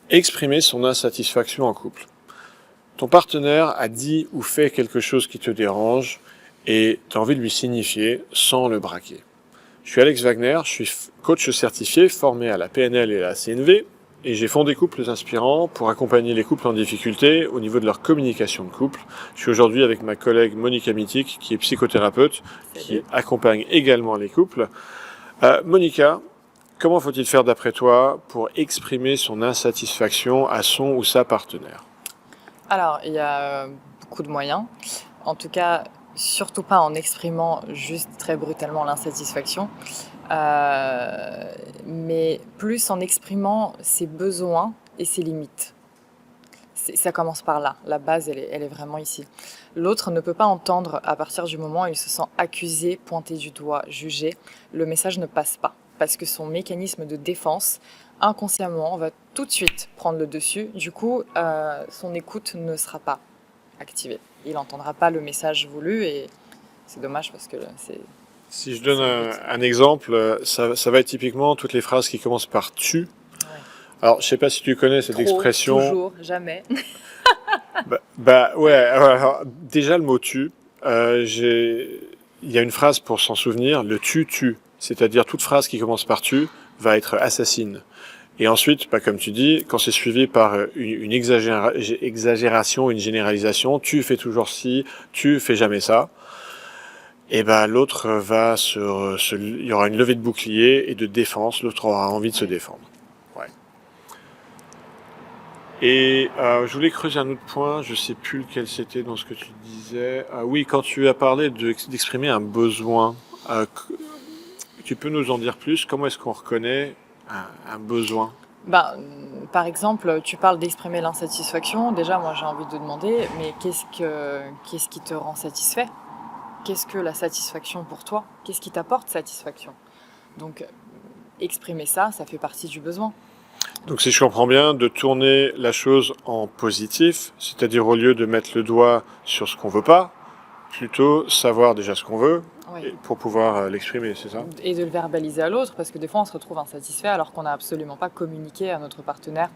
Exprimer son insatisfaction en couple. Ton partenaire a dit ou fait quelque chose qui te dérange et tu as envie de lui signifier sans le braquer. Je suis Alex Wagner, je suis coach certifié formé à la PNL et à la CNV et j'ai fondé Couples Inspirants pour accompagner les couples en difficulté au niveau de leur communication de couple. Je suis aujourd'hui avec ma collègue Monica Mitic qui est psychothérapeute, qui accompagne également les couples. Monica, comment faut-il faire d'après toi pour exprimer son insatisfaction à son ou sa partenaire? Alors, il y a beaucoup de moyens. En tout cas, surtout pas en exprimant juste très brutalement l'insatisfaction, mais plus en exprimant ses besoins et ses limites. Ça commence par là. La base, elle est vraiment ici. L'autre ne peut pas entendre à partir du moment où il se sent accusé, pointé du doigt, jugé. Le message ne passe pas parce que son mécanisme de défense, inconsciemment, va tout de suite prendre le dessus. Du coup, son écoute ne sera pas activée. Il n'entendra pas le message voulu et c'est dommage parce que c'est... Si je donne un exemple, ça va être typiquement toutes les phrases qui commencent par « tu ». Alors, je sais pas si tu connais cette expression. Toujours, jamais. Ouais, alors, déjà le mot tu, il y a une phrase pour s'en souvenir, le tu, c'est-à-dire toute phrase qui commence par tu va être assassine. Et ensuite, comme tu dis, quand c'est suivi par une exagération, une généralisation, tu fais toujours ci, tu fais jamais ça, et l'autre va il y aura une levée de bouclier et de défense, l'autre aura envie de se défendre. Et je voulais creuser un autre point, je sais plus lequel c'était dans ce que tu disais. Oui, quand tu as parlé d'exprimer un besoin, tu peux nous en dire plus? Comment est-ce qu'on reconnaît un besoin? Par exemple, tu parles d'exprimer l'insatisfaction. Déjà, moi, j'ai envie de demander, mais qu'est-ce qui te rend satisfait? Qu'est-ce que la satisfaction pour toi? Qu'est-ce qui t'apporte satisfaction? Donc, exprimer ça fait partie du besoin. Donc si je comprends bien, de tourner la chose en positif, c'est-à-dire au lieu de mettre le doigt sur ce qu'on veut pas, plutôt savoir déjà ce qu'on veut pour pouvoir l'exprimer, c'est ça? Et de le verbaliser à l'autre, parce que des fois on se retrouve insatisfait alors qu'on n'a absolument pas communiqué à notre partenaire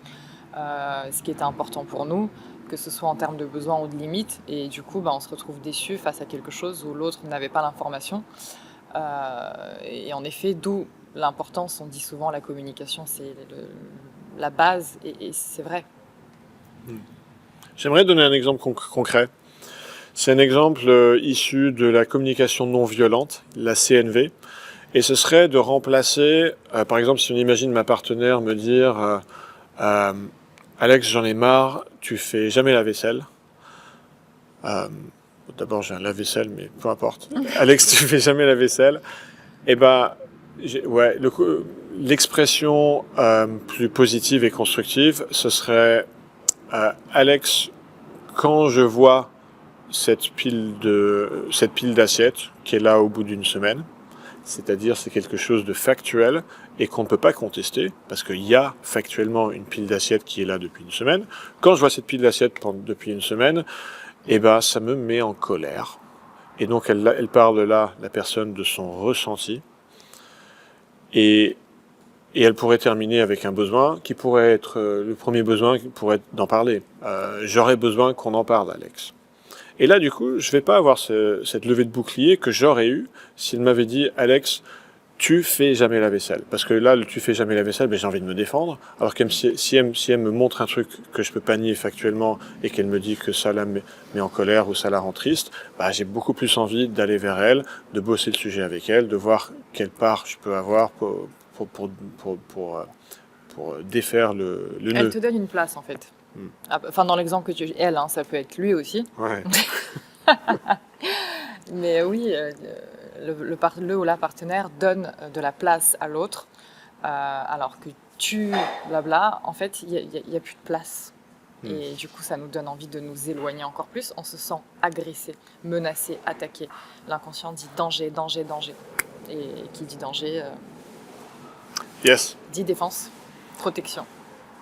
ce qui était important pour nous, que ce soit en termes de besoins ou de limites, et du coup on se retrouve déçu face à quelque chose où l'autre n'avait pas l'information. Et en effet, d'où l'importance, on dit souvent la communication, c'est la base, et c'est vrai. J'aimerais donner un exemple concret. C'est un exemple issu de la communication non violente, la CNV, et ce serait de remplacer, par exemple, si on imagine ma partenaire me dire Alex, j'en ai marre, tu fais jamais la vaisselle. D'abord, j'ai un lave-vaisselle, mais peu importe. Alex, tu fais jamais la vaisselle. L'expression plus positive et constructive, ce serait Alex, quand je vois cette pile d'assiettes qui est là au bout d'une semaine, c'est-à-dire c'est quelque chose de factuel et qu'on ne peut pas contester parce qu'il y a factuellement une pile d'assiettes qui est là depuis une semaine. Quand je vois cette pile d'assiettes depuis une semaine, ça me met en colère. Et donc elle parle là, la personne, de son ressenti. Et elle pourrait terminer avec un besoin qui pourrait être, le premier besoin qui pourrait être d'en parler. J'aurais besoin qu'on en parle, Alex. Et là, du coup, je vais pas avoir cette levée de bouclier que j'aurais eu s'il m'avait dit, Alex, tu fais jamais la vaisselle. Parce que là, le tu fais jamais la vaisselle, j'ai envie de me défendre. Alors que si elle me montre un truc que je peux pas nier factuellement et qu'elle me dit que ça la met en colère ou ça la rend triste, j'ai beaucoup plus envie d'aller vers elle, de bosser le sujet avec elle, de voir quelle part je peux avoir pour défaire le nœud. Elle te donne une place, en fait. Enfin, dans l'exemple que tu dis, elle, ça peut être lui aussi. Ouais. Mais oui, le ou la partenaire donne de la place à l'autre, alors que tu, blabla, en fait, il n'y a plus de place. Et du coup, ça nous donne envie de nous éloigner encore plus. On se sent agressé, menacé, attaqué. L'inconscient dit danger, danger, danger. Et qui dit danger dit défense, protection.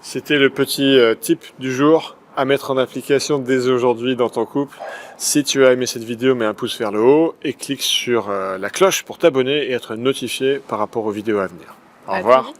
C'était le petit tip du jour à mettre en application dès aujourd'hui dans ton couple. Si tu as aimé cette vidéo, mets un pouce vers le haut et clique sur la cloche pour t'abonner et être notifié par rapport aux vidéos à venir. Au revoir.